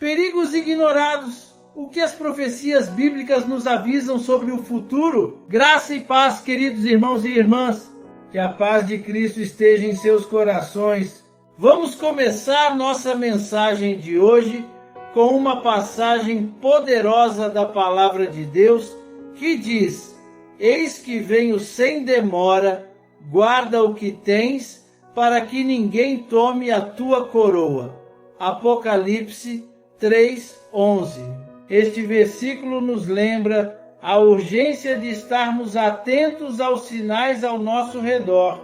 Perigos ignorados. O que as profecias bíblicas nos avisam sobre o futuro? Graça e paz, queridos irmãos e irmãs. Que a paz de Cristo esteja em seus corações. Vamos começar nossa mensagem de hoje com uma passagem poderosa da Palavra de Deus que diz: Eis que venho sem demora, guarda o que tens, para que ninguém tome a tua coroa. Apocalipse 3:11. Este versículo nos lembra a urgência de estarmos atentos aos sinais ao nosso redor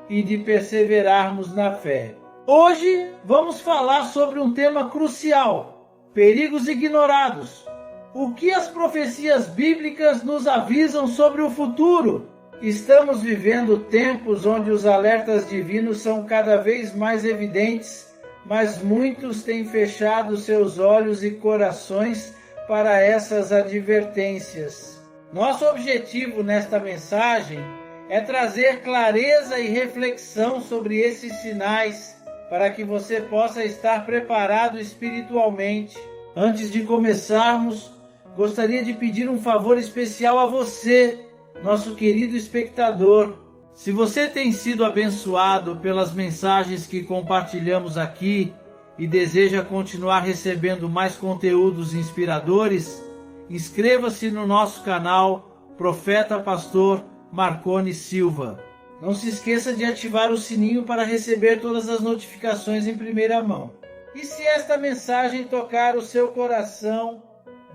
e de perseverarmos na fé. Hoje vamos falar sobre um tema crucial: perigos ignorados. O que as profecias bíblicas nos avisam sobre o futuro? Estamos vivendo tempos onde os alertas divinos são cada vez mais evidentes, mas muitos têm fechado seus olhos e corações para essas advertências. Nosso objetivo nesta mensagem é trazer clareza e reflexão sobre esses sinais, para que você possa estar preparado espiritualmente. Antes de começarmos, gostaria de pedir um favor especial a você, nosso querido espectador. Se você tem sido abençoado pelas mensagens que compartilhamos aqui e deseja continuar recebendo mais conteúdos inspiradores, inscreva-se no nosso canal Profeta Pastor Marconi Silva. Não se esqueça de ativar o sininho para receber todas as notificações em primeira mão. E se esta mensagem tocar o seu coração,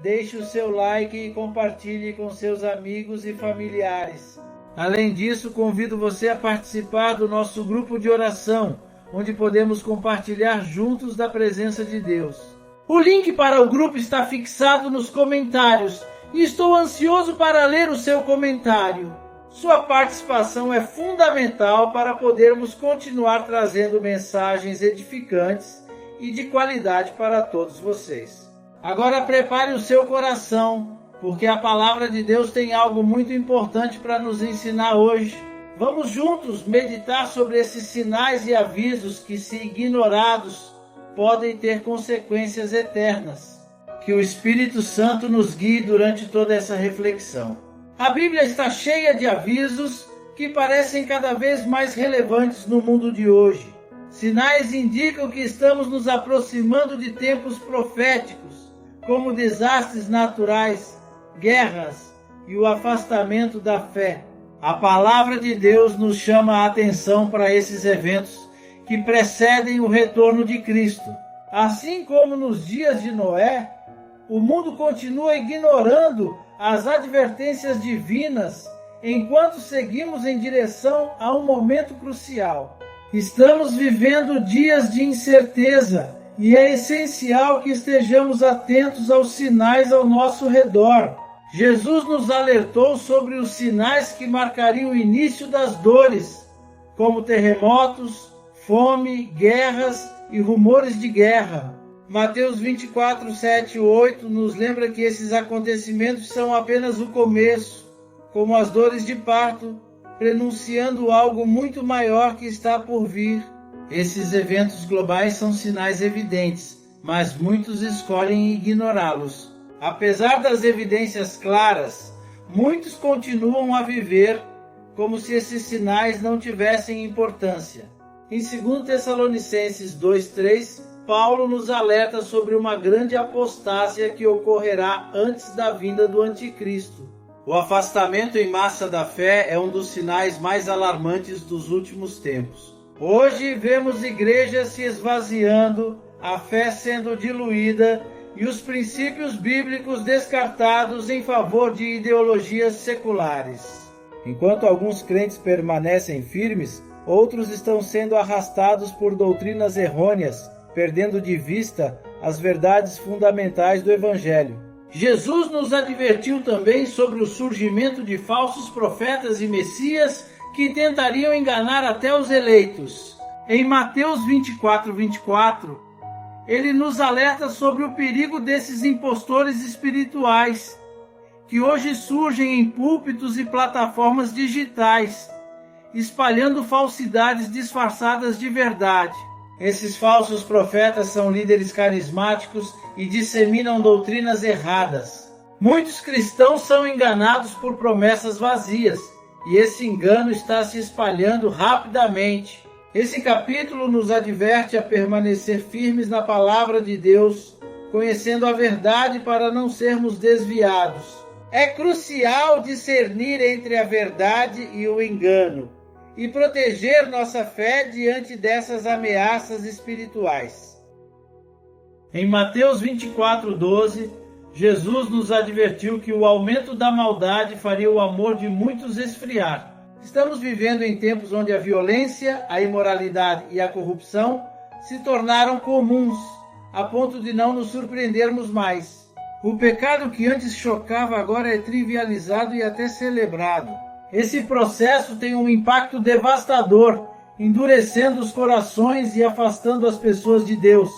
deixe o seu like e compartilhe com seus amigos e familiares. Além disso, convido você a participar do nosso grupo de oração, onde podemos compartilhar juntos da presença de Deus. O link para o grupo está fixado nos comentários e estou ansioso para ler o seu comentário. Sua participação é fundamental para podermos continuar trazendo mensagens edificantes e de qualidade para todos vocês. Agora prepare o seu coração, porque a palavra de Deus tem algo muito importante para nos ensinar hoje. Vamos juntos meditar sobre esses sinais e avisos que, se ignorados, podem ter consequências eternas. Que o Espírito Santo nos guie durante toda essa reflexão. A Bíblia está cheia de avisos que parecem cada vez mais relevantes no mundo de hoje. Sinais indicam que estamos nos aproximando de tempos proféticos, como desastres naturais, guerras e o afastamento da fé. A palavra de Deus nos chama a atenção para esses eventos que precedem o retorno de Cristo. Assim como nos dias de Noé, o mundo continua ignorando as advertências divinas enquanto seguimos em direção a um momento crucial. Estamos vivendo dias de incerteza e é essencial que estejamos atentos aos sinais ao nosso redor. Jesus nos alertou sobre os sinais que marcariam o início das dores, como terremotos, fome, guerras e rumores de guerra. Mateus 24, 7 e 8 nos lembra que esses acontecimentos são apenas o começo, como as dores de parto, prenunciando algo muito maior que está por vir. Esses eventos globais são sinais evidentes, mas muitos escolhem ignorá-los. Apesar das evidências claras, muitos continuam a viver como se esses sinais não tivessem importância. Em 2 Tessalonicenses 2:3, Paulo nos alerta sobre uma grande apostásia que ocorrerá antes da vinda do Anticristo. O afastamento em massa da fé é um dos sinais mais alarmantes dos últimos tempos. Hoje vemos igrejas se esvaziando, a fé sendo diluída e os princípios bíblicos descartados em favor de ideologias seculares. Enquanto alguns crentes permanecem firmes, outros estão sendo arrastados por doutrinas errôneas, perdendo de vista as verdades fundamentais do Evangelho. Jesus nos advertiu também sobre o surgimento de falsos profetas e messias que tentariam enganar até os eleitos. Em Mateus 24:24, ele nos alerta sobre o perigo desses impostores espirituais, que hoje surgem em púlpitos e plataformas digitais, espalhando falsidades disfarçadas de verdade. Esses falsos profetas são líderes carismáticos e disseminam doutrinas erradas. Muitos cristãos são enganados por promessas vazias, e esse engano está se espalhando rapidamente. Esse capítulo nos adverte a permanecer firmes na palavra de Deus, conhecendo a verdade para não sermos desviados. É crucial discernir entre a verdade e o engano e proteger nossa fé diante dessas ameaças espirituais. Em Mateus 24:12, Jesus nos advertiu que o aumento da maldade faria o amor de muitos esfriar. Estamos vivendo em tempos onde a violência, a imoralidade e a corrupção se tornaram comuns, a ponto de não nos surpreendermos mais. O pecado que antes chocava agora é trivializado e até celebrado. Esse processo tem um impacto devastador, endurecendo os corações e afastando as pessoas de Deus.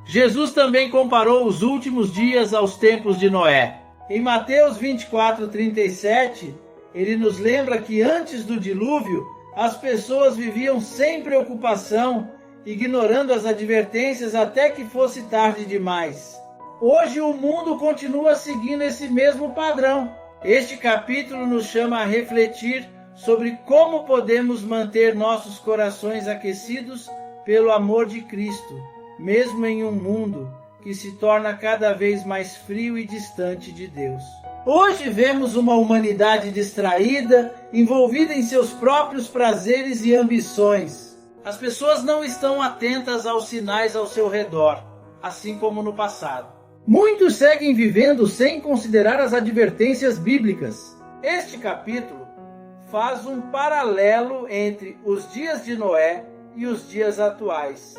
Jesus também comparou os últimos dias aos tempos de Noé. Em Mateus 24:37, ele nos lembra que antes do dilúvio, as pessoas viviam sem preocupação, ignorando as advertências até que fosse tarde demais. Hoje o mundo continua seguindo esse mesmo padrão. Este capítulo nos chama a refletir sobre como podemos manter nossos corações aquecidos pelo amor de Cristo, mesmo em um mundo que se torna cada vez mais frio e distante de Deus. Hoje vemos uma humanidade distraída, envolvida em seus próprios prazeres e ambições. As pessoas não estão atentas aos sinais ao seu redor, assim como no passado. Muitos seguem vivendo sem considerar as advertências bíblicas. Este capítulo faz um paralelo entre os dias de Noé e os dias atuais,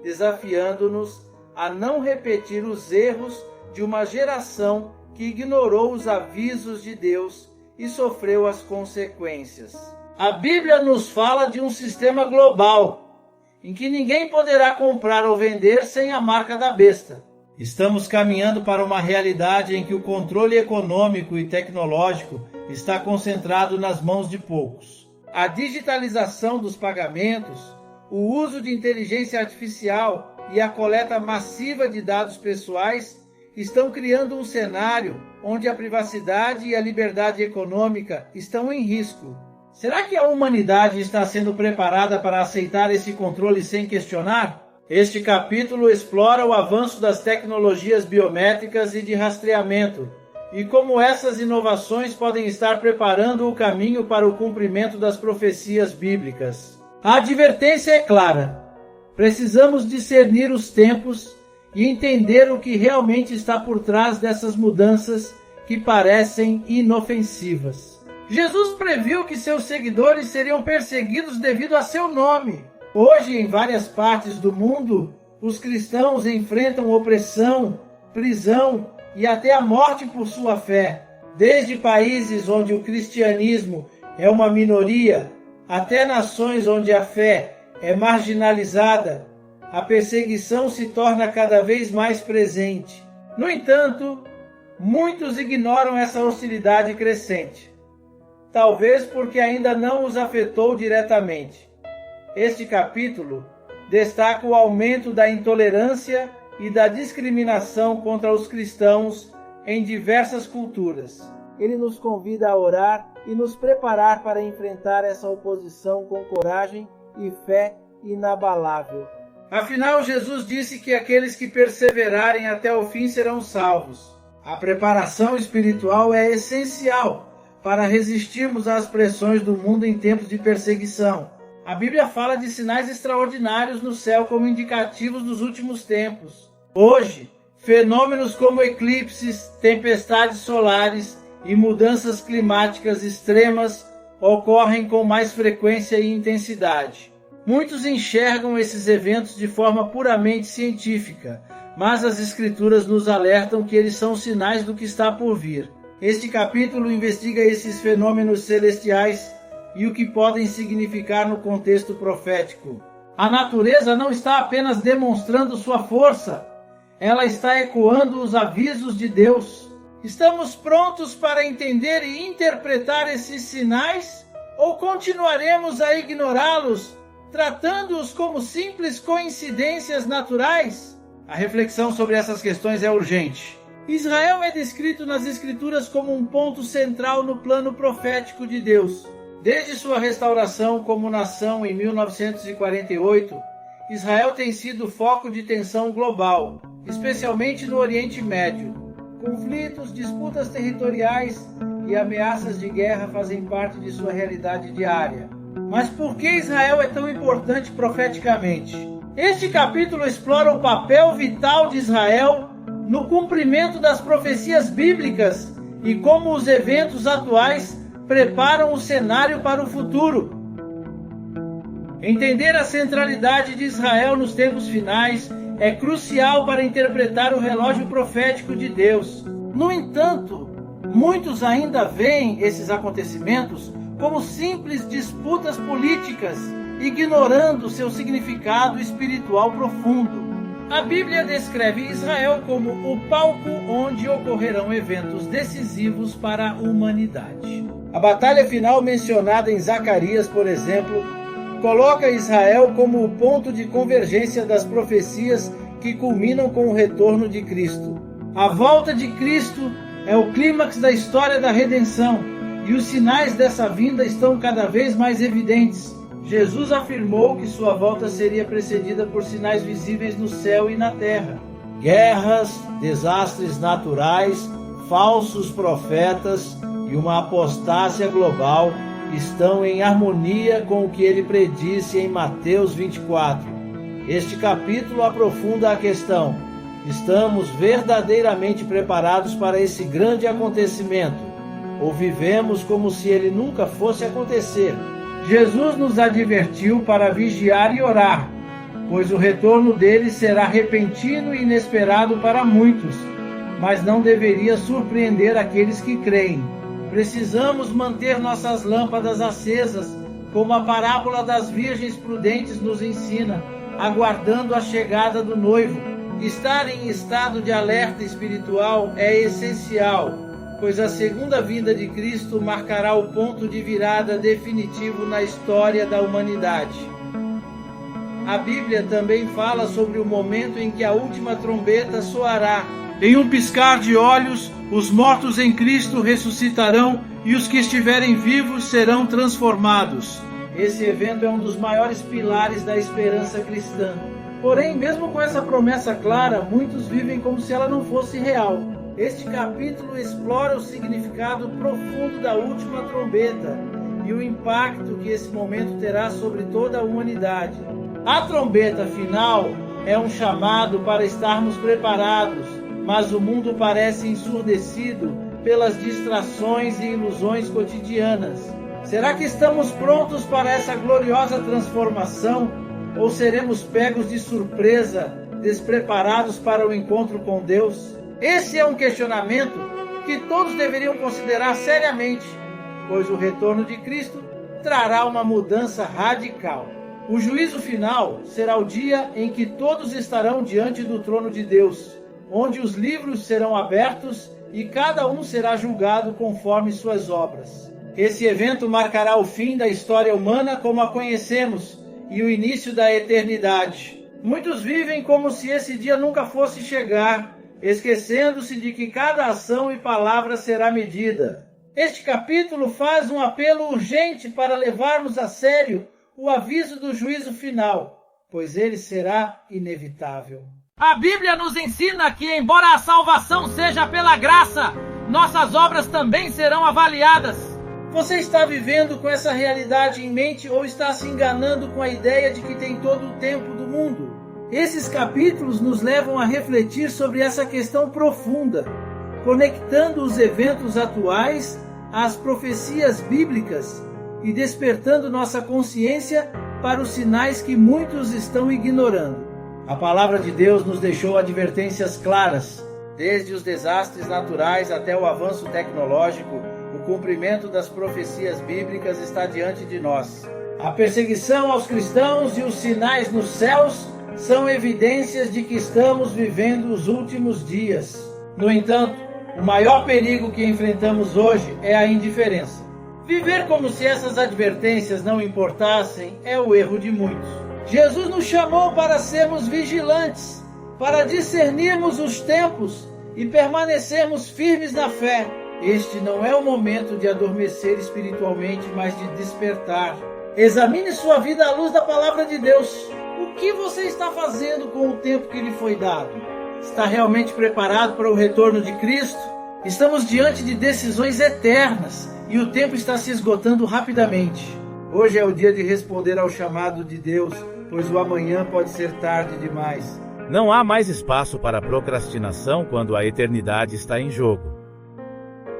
desafiando-nos a não repetir os erros de uma geração que ignorou os avisos de Deus e sofreu as consequências. A Bíblia nos fala de um sistema global, em que ninguém poderá comprar ou vender sem a marca da besta. Estamos caminhando para uma realidade em que o controle econômico e tecnológico está concentrado nas mãos de poucos. A digitalização dos pagamentos, o uso de inteligência artificial e a coleta massiva de dados pessoais estão criando um cenário onde a privacidade e a liberdade econômica estão em risco. Será que a humanidade está sendo preparada para aceitar esse controle sem questionar? Este capítulo explora o avanço das tecnologias biométricas e de rastreamento, e como essas inovações podem estar preparando o caminho para o cumprimento das profecias bíblicas. A advertência é clara. Precisamos discernir os tempos e entender o que realmente está por trás dessas mudanças que parecem inofensivas. Jesus previu que seus seguidores seriam perseguidos devido a seu nome. Hoje, em várias partes do mundo, os cristãos enfrentam opressão, prisão e até a morte por sua fé. Desde países onde o cristianismo é uma minoria, até nações onde a fé é marginalizada, a perseguição se torna cada vez mais presente. No entanto, muitos ignoram essa hostilidade crescente, talvez porque ainda não os afetou diretamente. Este capítulo destaca o aumento da intolerância e da discriminação contra os cristãos em diversas culturas. Ele nos convida a orar e nos preparar para enfrentar essa oposição com coragem e fé inabalável. Afinal, Jesus disse que aqueles que perseverarem até o fim serão salvos. A preparação espiritual é essencial para resistirmos às pressões do mundo em tempos de perseguição. A Bíblia fala de sinais extraordinários no céu como indicativos dos últimos tempos. Hoje, fenômenos como eclipses, tempestades solares e mudanças climáticas extremas ocorrem com mais frequência e intensidade. Muitos enxergam esses eventos de forma puramente científica, mas as Escrituras nos alertam que eles são sinais do que está por vir. Este capítulo investiga esses fenômenos celestiais e o que podem significar no contexto profético. A natureza não está apenas demonstrando sua força, ela está ecoando os avisos de Deus. Estamos prontos para entender e interpretar esses sinais ou continuaremos a ignorá-los, tratando-os como simples coincidências naturais? A reflexão sobre essas questões é urgente. Israel é descrito nas Escrituras como um ponto central no plano profético de Deus. Desde sua restauração como nação em 1948, Israel tem sido foco de tensão global, especialmente no Oriente Médio. Conflitos, disputas territoriais e ameaças de guerra fazem parte de sua realidade diária. Mas por que Israel é tão importante profeticamente? Este capítulo explora o papel vital de Israel no cumprimento das profecias bíblicas e como os eventos atuais preparam o cenário para o futuro. Entender a centralidade de Israel nos tempos finais é crucial para interpretar o relógio profético de Deus. No entanto, muitos ainda veem esses acontecimentos como simples disputas políticas, ignorando seu significado espiritual profundo. A Bíblia descreve Israel como o palco onde ocorrerão eventos decisivos para a humanidade. A batalha final mencionada em Zacarias, por exemplo, coloca Israel como o ponto de convergência das profecias que culminam com o retorno de Cristo. A volta de Cristo é o clímax da história da redenção, e os sinais dessa vinda estão cada vez mais evidentes. Jesus afirmou que sua volta seria precedida por sinais visíveis no céu e na terra. Guerras, desastres naturais, falsos profetas e uma apostásia global estão em harmonia com o que ele predisse em Mateus 24. Este capítulo aprofunda a questão: estamos verdadeiramente preparados para esse grande acontecimento? Ou vivemos como se ele nunca fosse acontecer? Jesus nos advertiu para vigiar e orar, pois o retorno dele será repentino e inesperado para muitos, mas não deveria surpreender aqueles que creem. Precisamos manter nossas lâmpadas acesas, como a parábola das virgens prudentes nos ensina, aguardando a chegada do noivo. Estar em estado de alerta espiritual é essencial, pois a segunda vinda de Cristo marcará o ponto de virada definitivo na história da humanidade. A Bíblia também fala sobre o momento em que a última trombeta soará. Em um piscar de olhos, os mortos em Cristo ressuscitarão e os que estiverem vivos serão transformados. Esse evento é um dos maiores pilares da esperança cristã. Porém, mesmo com essa promessa clara, muitos vivem como se ela não fosse real. Este capítulo explora o significado profundo da última trombeta e o impacto que esse momento terá sobre toda a humanidade. A trombeta final é um chamado para estarmos preparados, mas o mundo parece ensurdecido pelas distrações e ilusões cotidianas. Será que estamos prontos para essa gloriosa transformação? Ou seremos pegos de surpresa, despreparados para o encontro com Deus? Esse é um questionamento que todos deveriam considerar seriamente, pois o retorno de Cristo trará uma mudança radical. O juízo final será o dia em que todos estarão diante do trono de Deus, onde os livros serão abertos e cada um será julgado conforme suas obras. Esse evento marcará o fim da história humana como a conhecemos e o início da eternidade. Muitos vivem como se esse dia nunca fosse chegar, esquecendo-se de que cada ação e palavra será medida. Este capítulo faz um apelo urgente para levarmos a sério o aviso do juízo final, pois ele será inevitável. A Bíblia nos ensina que, embora a salvação seja pela graça, nossas obras também serão avaliadas. Você está vivendo com essa realidade em mente ou está se enganando com a ideia de que tem todo o tempo do mundo? Esses capítulos nos levam a refletir sobre essa questão profunda, conectando os eventos atuais às profecias bíblicas e despertando nossa consciência para os sinais que muitos estão ignorando. A palavra de Deus nos deixou advertências claras, desde os desastres naturais até o avanço tecnológico. O cumprimento das profecias bíblicas está diante de nós. A perseguição aos cristãos e os sinais nos céus são evidências de que estamos vivendo os últimos dias. No entanto, o maior perigo que enfrentamos hoje é a indiferença. Viver como se essas advertências não importassem é o erro de muitos. Jesus nos chamou para sermos vigilantes, para discernirmos os tempos e permanecermos firmes na fé. Este não é o momento de adormecer espiritualmente, mas de despertar. Examine sua vida à luz da palavra de Deus. O que você está fazendo com o tempo que lhe foi dado? Está realmente preparado para o retorno de Cristo? Estamos diante de decisões eternas e o tempo está se esgotando rapidamente. Hoje é o dia de responder ao chamado de Deus, pois o amanhã pode ser tarde demais. Não há mais espaço para procrastinação quando a eternidade está em jogo.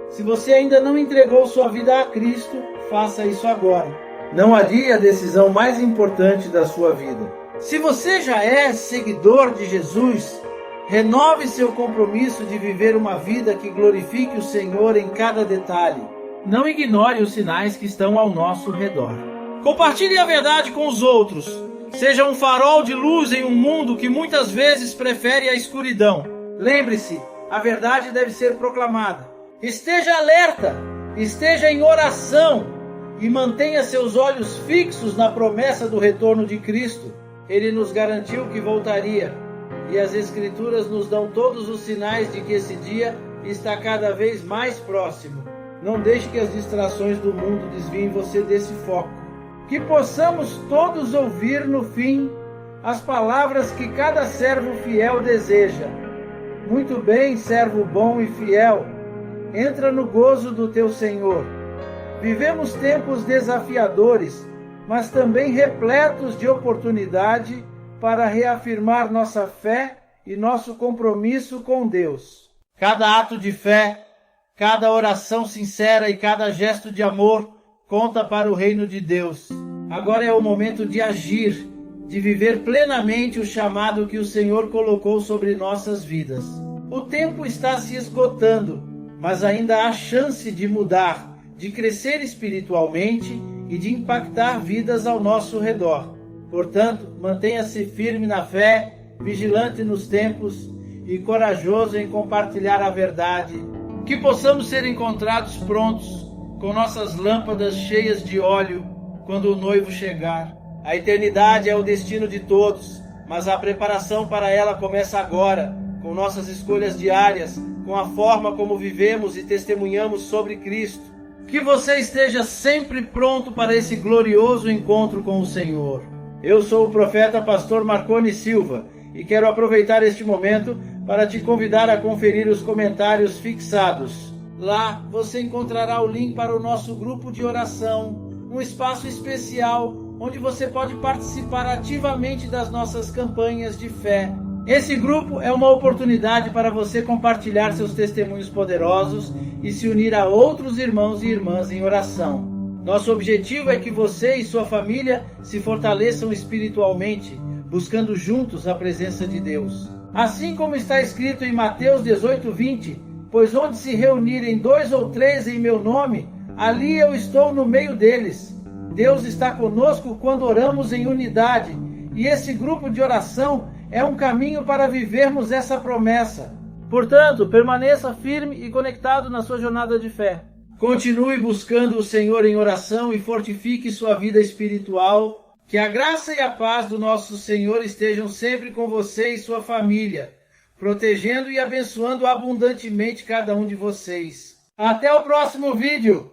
Se você ainda não entregou sua vida a Cristo, faça isso agora. Não adie a decisão mais importante da sua vida. Se você já é seguidor de Jesus, renove seu compromisso de viver uma vida que glorifique o Senhor em cada detalhe. Não ignore os sinais que estão ao nosso redor. Compartilhe a verdade com os outros. Seja um farol de luz em um mundo que muitas vezes prefere a escuridão. Lembre-se, a verdade deve ser proclamada. Esteja alerta, esteja em oração e mantenha seus olhos fixos na promessa do retorno de Cristo. Ele nos garantiu que voltaria, e as Escrituras nos dão todos os sinais de que esse dia está cada vez mais próximo. Não deixe que as distrações do mundo desviem você desse foco. Que possamos todos ouvir no fim as palavras que cada servo fiel deseja. Muito bem, servo bom e fiel, entra no gozo do teu Senhor. Vivemos tempos desafiadores, mas também repletos de oportunidade para reafirmar nossa fé e nosso compromisso com Deus. Cada ato de fé, cada oração sincera e cada gesto de amor conta para o reino de Deus. Agora é o momento de agir, de viver plenamente o chamado que o Senhor colocou sobre nossas vidas. O tempo está se esgotando, mas ainda há chance de mudar, de crescer espiritualmente e de impactar vidas ao nosso redor. Portanto, mantenha-se firme na fé, vigilante nos tempos e corajoso em compartilhar a verdade. Que possamos ser encontrados prontos, com nossas lâmpadas cheias de óleo, quando o noivo chegar. A eternidade é o destino de todos, mas a preparação para ela começa agora, com nossas escolhas diárias, com a forma como vivemos e testemunhamos sobre Cristo. Que você esteja sempre pronto para esse glorioso encontro com o Senhor. Eu sou o profeta pastor Marconi Silva e quero aproveitar este momento para te convidar a conferir os comentários fixados. Lá você encontrará o link para o nosso grupo de oração, um espaço especial onde você pode participar ativamente das nossas campanhas de fé. Esse grupo é uma oportunidade para você compartilhar seus testemunhos poderosos e se unir a outros irmãos e irmãs em oração. Nosso objetivo é que você e sua família se fortaleçam espiritualmente, buscando juntos a presença de Deus. Assim como está escrito em Mateus 18:20, pois onde se reunirem 2 ou 3 em meu nome, ali eu estou no meio deles. Deus está conosco quando oramos em unidade, e esse grupo de oração é um caminho para vivermos essa promessa. Portanto, permaneça firme e conectado na sua jornada de fé. Continue buscando o Senhor em oração e fortifique sua vida espiritual. Que a graça e a paz do nosso Senhor estejam sempre com você e sua família, protegendo e abençoando abundantemente cada um de vocês. Até o próximo vídeo!